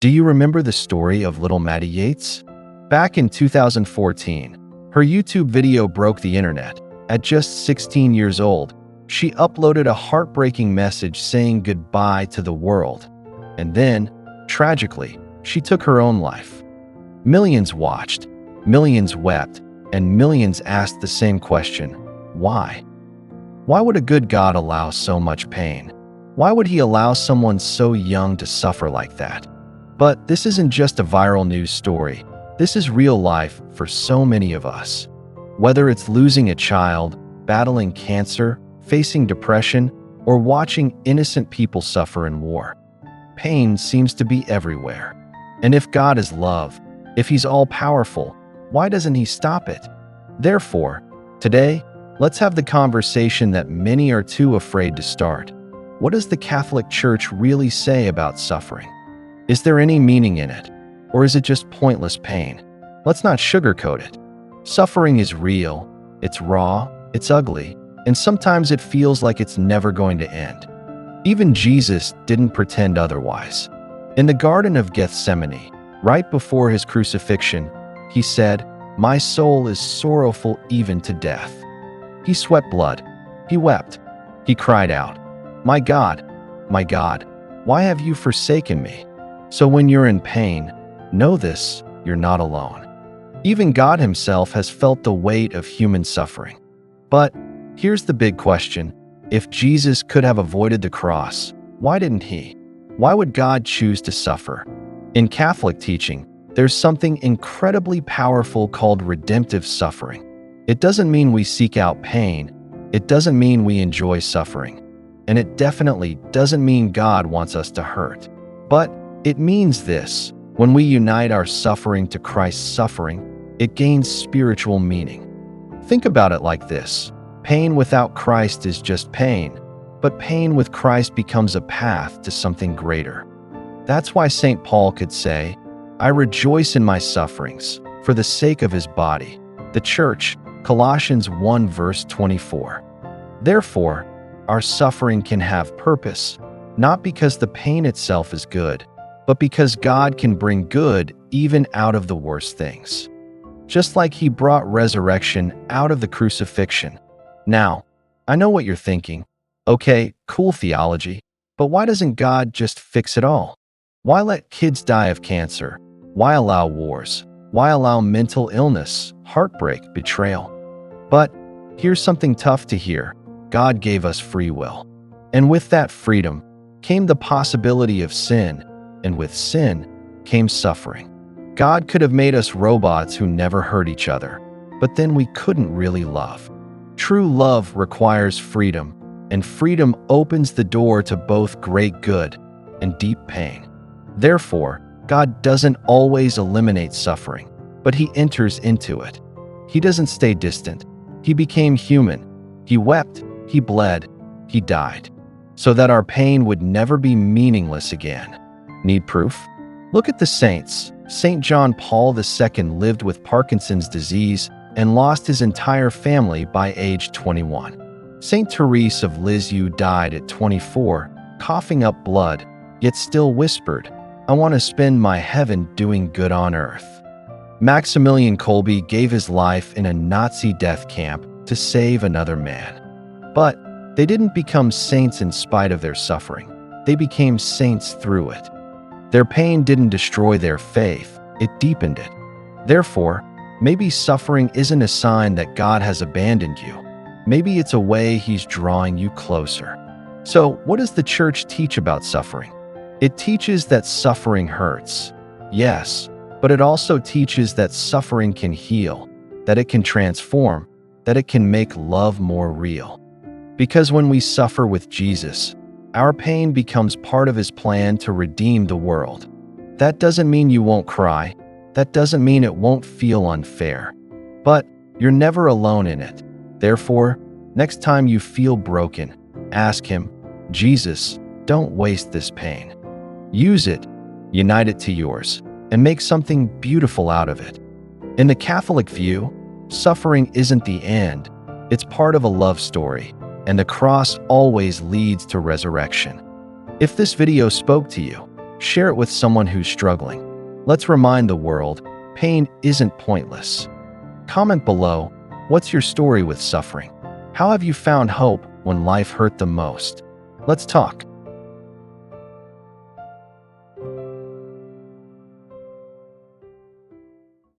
Do you remember the story of little Maddie Yates? Back in 2014, her YouTube video broke the internet. At just 16 years old, she uploaded a heartbreaking message saying goodbye to the world. And then, tragically, she took her own life. Millions watched, millions wept, and millions asked the same question: why? Why would a good God allow so much pain? Why would he allow someone so young to suffer like that? But this isn't just a viral news story. This is real life for so many of us. Whether it's losing a child, battling cancer, facing depression, or watching innocent people suffer in war, pain seems to be everywhere. And if God is love, if he's all-powerful, why doesn't he stop it? Therefore, today, let's have the conversation that many are too afraid to start. What does the Catholic Church really say about suffering? Is there any meaning in it? Or is it just pointless pain? Let's not sugarcoat it. Suffering is real, it's raw, it's ugly, and sometimes it feels like it's never going to end. Even Jesus didn't pretend otherwise. In the Garden of Gethsemane, right before his crucifixion, he said, "My soul is sorrowful even to death." He sweat blood. He wept. He cried out, my God, why have you forsaken me?" So when you're in pain, know this, you're not alone. Even God himself has felt the weight of human suffering. But here's the big question. If Jesus could have avoided the cross, why didn't he? Why would God choose to suffer? In Catholic teaching, there's something incredibly powerful called redemptive suffering. It doesn't mean we seek out pain. It doesn't mean we enjoy suffering. And it definitely doesn't mean God wants us to hurt. But it means this: when we unite our suffering to Christ's suffering, it gains spiritual meaning. Think about it like this. Pain without Christ is just pain, but pain with Christ becomes a path to something greater. That's why St. Paul could say, "I rejoice in my sufferings for the sake of his body," the church, Colossians 1 verse 24. Therefore, our suffering can have purpose, not because the pain itself is good, but because God can bring good even out of the worst things. Just like he brought resurrection out of the crucifixion. Now, I know what you're thinking. Okay, cool theology, but why doesn't God just fix it all? Why let kids die of cancer? Why allow wars? Why allow mental illness, heartbreak, betrayal? But here's something tough to hear. God gave us free will. And with that freedom came the possibility of sin, and with sin came suffering. God could have made us robots who never hurt each other, but then we couldn't really love. True love requires freedom, and freedom opens the door to both great good and deep pain. Therefore, God doesn't always eliminate suffering, but he enters into it. He doesn't stay distant. He became human. He wept, he bled, he died, so that our pain would never be meaningless again. Need proof? Look at the saints. St. John Paul II lived with Parkinson's disease and lost his entire family by age 21. St. Therese of Lisieux died at 24, coughing up blood, yet still whispered, "I want to spend my heaven doing good on earth." Maximilian Kolbe gave his life in a Nazi death camp to save another man. But they didn't become saints in spite of their suffering. They became saints through it. Their pain didn't destroy their faith, it deepened it. Therefore, maybe suffering isn't a sign that God has abandoned you. Maybe it's a way he's drawing you closer. So, what does the church teach about suffering? It teaches that suffering hurts. Yes, but it also teaches that suffering can heal, that it can transform, that it can make love more real. Because when we suffer with Jesus, our pain becomes part of his plan to redeem the world. That doesn't mean you won't cry. That doesn't mean it won't feel unfair. But you're never alone in it. Therefore, next time you feel broken, ask him, "Jesus, don't waste this pain. Use it, unite it to yours, and make something beautiful out of it." In the Catholic view, suffering isn't the end. It's part of a love story, and the cross always leads to resurrection. If this video spoke to you, Share it with someone who's struggling. Let's remind the world, pain isn't pointless. Comment below, what's your story with suffering? How have you found hope when life hurt the most? Let's talk.